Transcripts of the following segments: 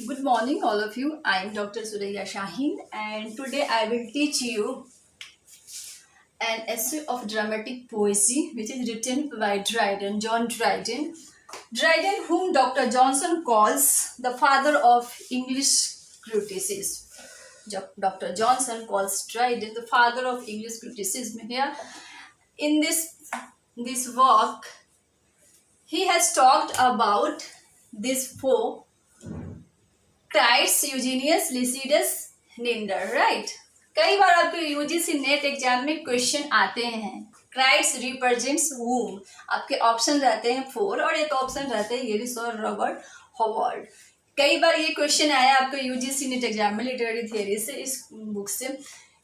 Good morning, all of you. I am Dr. Suraya Shaheen, and today I will teach you an essay of dramatic poesy which is written by Dryden, John Dryden. Dryden, whom Dr. Johnson calls the father of English criticism. Dr. Johnson calls Dryden the father of English criticism. Here, in this work, he has talked about these four Crites Eugenius Lisideius Neander right. कई बार आपके UGC NET exam में question आते हैं। क्राइट्स represents वूम, आपके option रहते हैं 4 और एक ऑप्शन रहते हैं येरिस और रॉबर्ट हॉवर्ड। कई बार ये क्वेश्चन आया आपके यूजीसी नेट एग्जाम में लिटरेरी थियरी से, इस बुक से,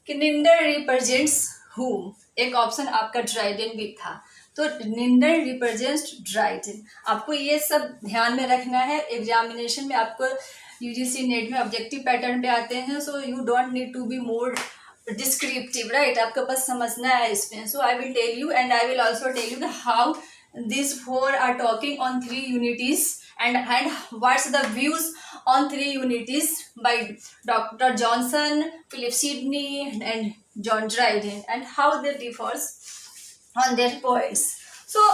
कि निंडर रिप्रेजेंट्स वूम, एक ऑप्शन आपका ड्राइडन भी था। तो निंडर रिप्रेजेंट्स ड्राइडन, आपको ये सब ध्यान में रखना है। एग्जामिनेशन में आपको यूजीसी नेट में ऑब्जेक्टिव पैटर्न पे आते हैं, so you don't need to be more descriptive right, आपको बस समझना है इसमें। So I will tell you and I will also tell you how these four are talking on 3 unities and what's the views on 3 unities by Dr. Johnson, Philip Sidney and John Dryden, and how they differs on their points. So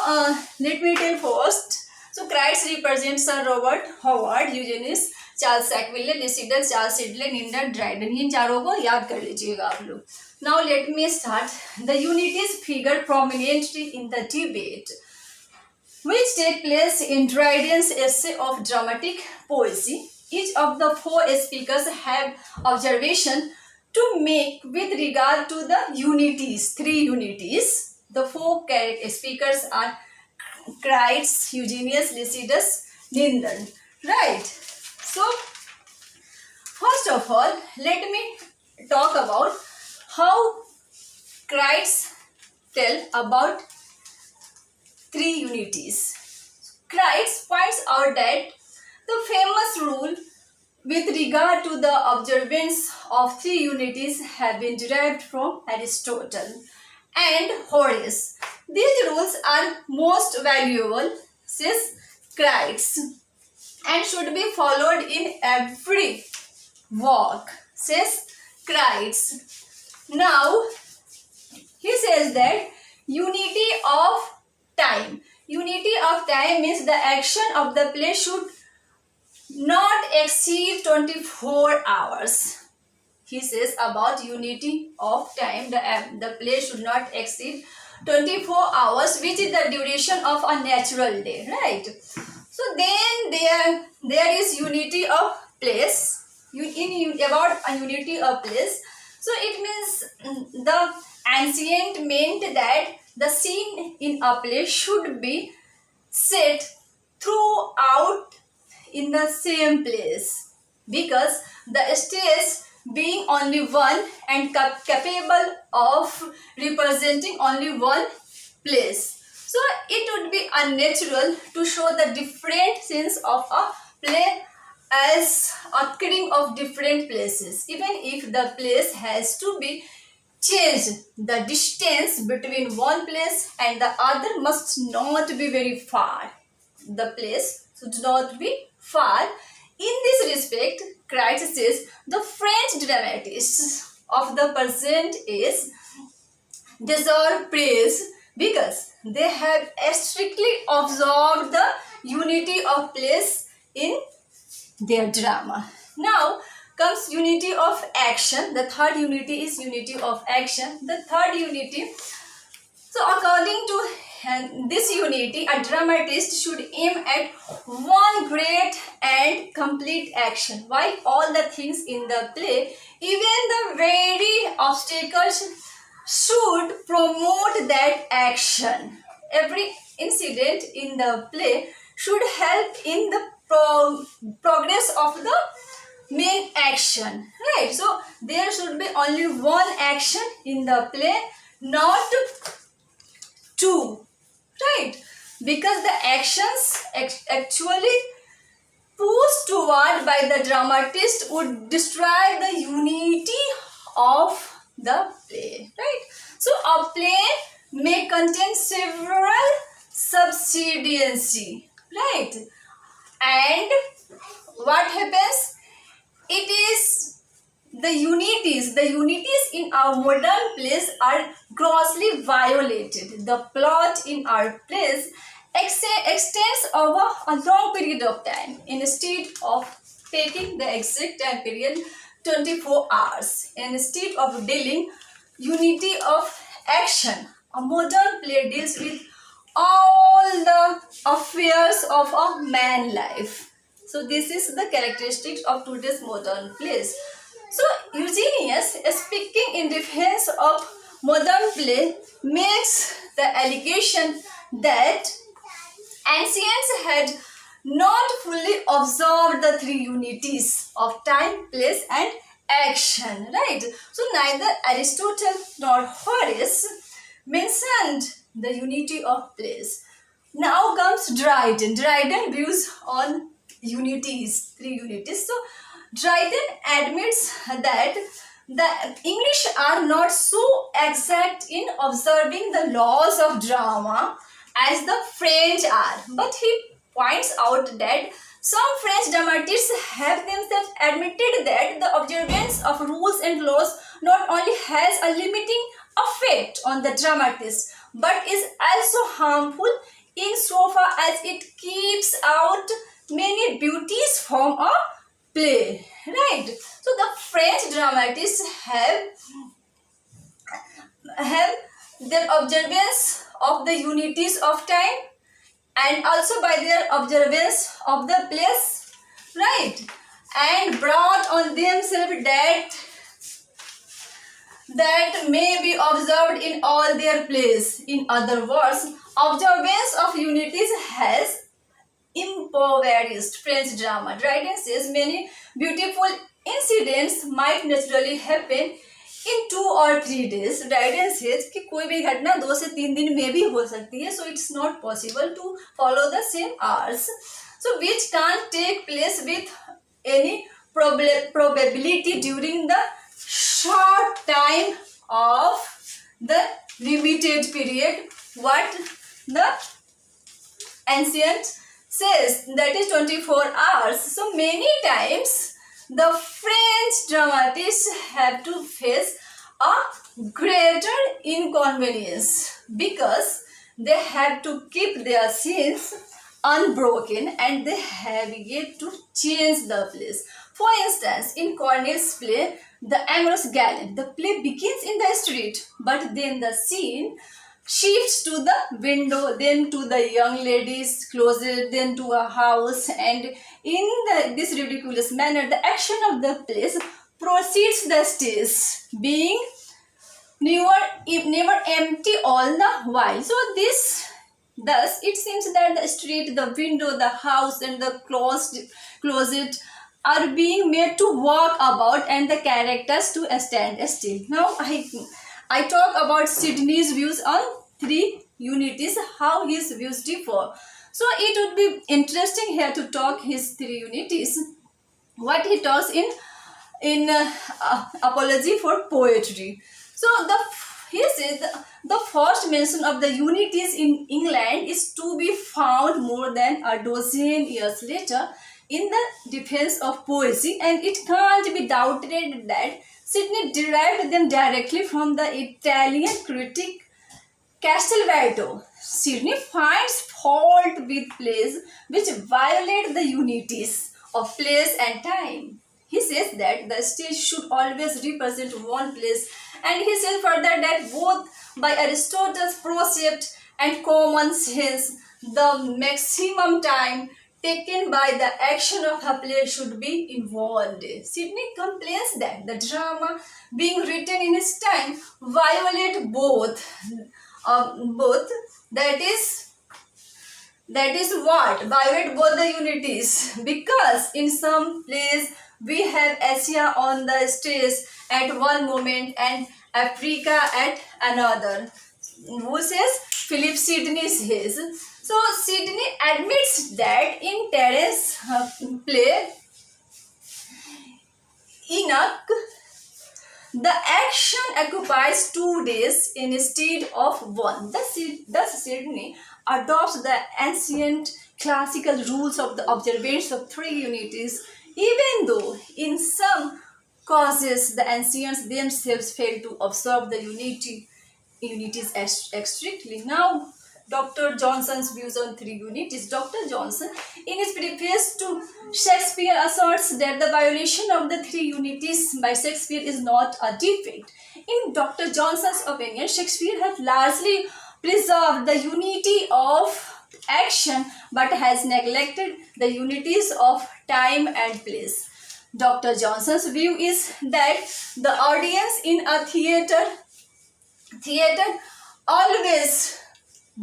let me tell first. So Crites represents Sir Robert Howard, Eugenius, Charles Sackville, Lisideius, Charles Sedley, Neander, Dryden, इन चारों को याद कर लीजिएगा आप लोग। Now let me start. The unities figure prominently in the debate which take place in Dryden's essay of dramatic poesy. Each of the 4 speakers have observation to make with regard to the unities, 3 unities. The 4 speakers are Crites, Eugenius, Lycidas, Ninder. Right. So, first of all, let me talk about how Crites tell about 3 unities. Crites points out that the famous rule with regard to the observance of 3 unities have been derived from Aristotle and Horace. These rules are most valuable, says Crites, and should be followed in every work, says Crites. Now, he says that unity of time. Unity of time means the action of the play should not exceed 24 hours. He says about unity of time, the play should not exceed 24 hours, which is the duration of a natural day, right? So then there is unity of place. About a unity of place. So it means the ancient meant that the scene in a play should be set throughout in the same place, because the stage being only one and capable of representing only one place. So it would be unnatural to show the different scenes of a play as occurring of different places, even if the place has to be changed. The distance between one place and the other must not be very far. The place should not be far. In this respect, Crites says the French dramatists of the present age deserve praise because they have strictly observed the unity of place in their drama. Now comes unity of action. The third unity is unity of action. The third unity, so according to this unity, a dramatist should aim at one great and complete action, while all the things in the play, even the very obstacles, should promote that action. Every incident in the play should help in the progress of the main action, right? So there should be only one action in the play, not 2, right? Because the actions actually pushed toward by the dramatist would destroy the unity of the play, right? So a play may contain several subsidiancy, right? And what happens? the unities in our modern plays are grossly violated. The plot in our plays extends over a long period of time instead of taking the exact time period 24 hours. Instead of dealing unity of action, a modern play deals with all the affairs of a man life. So this is the characteristics of today's modern plays. So Eugenius, speaking in defense of modern play, makes the allegation that ancients had not fully observed the three unities of time, place, and action. Right? So neither Aristotle nor Horace mentioned the unity of place. Now comes Dryden. Dryden views on unities, three unities. So Dryden admits that the English are not so exact in observing the laws of drama as the French are, but he points out that some French dramatists have themselves admitted that the observance of rules and laws not only has a limiting effect on the dramatist, but is also harmful insofar as it keeps out many beauties from a play. Right? So the French dramatists have their observance of the unities of time and also by their observance of the place, right, and brought on themselves that may be observed in all their plays. In other words, observance of unities has impoverished French drama. Dryden says many beautiful incidents might naturally happen in 2 or 3 days. Dryden says कि कोई भी घटना 2 से 3 दिन में भी हो सकती है. So it's not possible to follow the same hours. So which can't take place with any probability during the short time of the limited period. What the ancient says, that is 24 hours. So many times the French dramatists have to face a greater inconvenience because they have to keep their scenes unbroken and they have yet to change the place. For instance, in Corneille's play, The Amorous Gallant, the play begins in the street, but then the scene shifts to the window, then to the young lady's closet, then to a house, and in this ridiculous manner, the action of the place proceeds the stage, being never empty all the while. So thus it seems that the street, the window, the house, and the closet are being made to walk about and the characters to stand still. Now I talk about Sidney's views on three unities, how his views differ. So it would be interesting here to talk his three unities. What he talks in Apology for Poetry. So he says the first mention of the unities in England is to be found more than a dozen years later in the Defense of Poesy, and it can't be doubted that Sidney derived them directly from the Italian critic Castelvetto. Sidney finds fault with plays which violate the unities of place and time. He says that the stage should always represent one place, and he says further that both by Aristotle's precept and common sense, the maximum time taken by the action of a play should be involved. Sidney complains that the drama being written in his time violate both. That is what violate both the unities, because in some plays we have Asia on the stage at one moment and Africa at another. Who says? Philip Sidney says. So Sidney admits that in Terence play Enoch, the action occupies 2 days instead of one. Thus Sidney adopts the ancient classical rules of the observance of three unities, even though in some causes the ancients themselves failed to observe the unities strictly. Now, Dr. Johnson's views on three unities. Dr. Johnson, in his preface to Shakespeare, asserts that the violation of the three unities by Shakespeare is not a defect. In Dr. Johnson's opinion, Shakespeare has largely preserved the unity of action but has neglected the unities of time and place. Dr. Johnson's view is that the audience in a theater always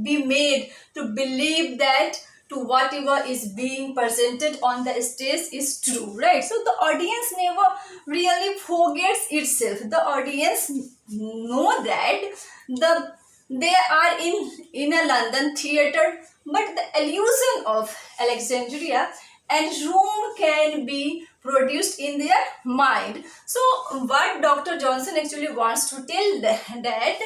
be made to believe that to whatever is being presented on the stage is true, right? So the audience never really forgets itself. The audience know that they are in a London theater, but the illusion of Alexandria and Rome can be produced in their mind. So what Dr. Johnson actually wants to tell that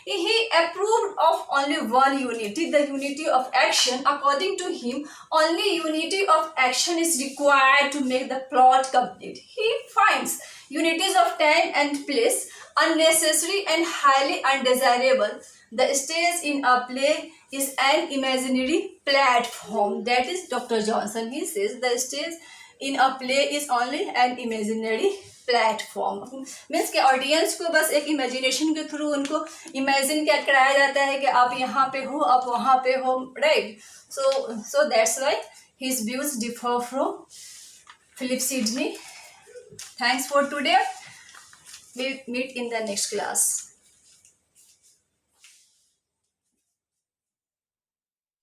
he approved of only one unity, the unity of action. According to him, only unity of action is required to make the plot complete. He finds unities of time and place unnecessary and highly undesirable. The stage in a play is an imaginary platform. That is Dr. Johnson. He says the stage in a play is only an imaginary platform means के audience को बस एक imagination के through उनको imagine क्या कराया जाता है कि आप यहाँ पे हो, आप वहाँ पे हो, right? So that's why his views differ from Philip Sidney. Thanks for today. We'll meet in the next class.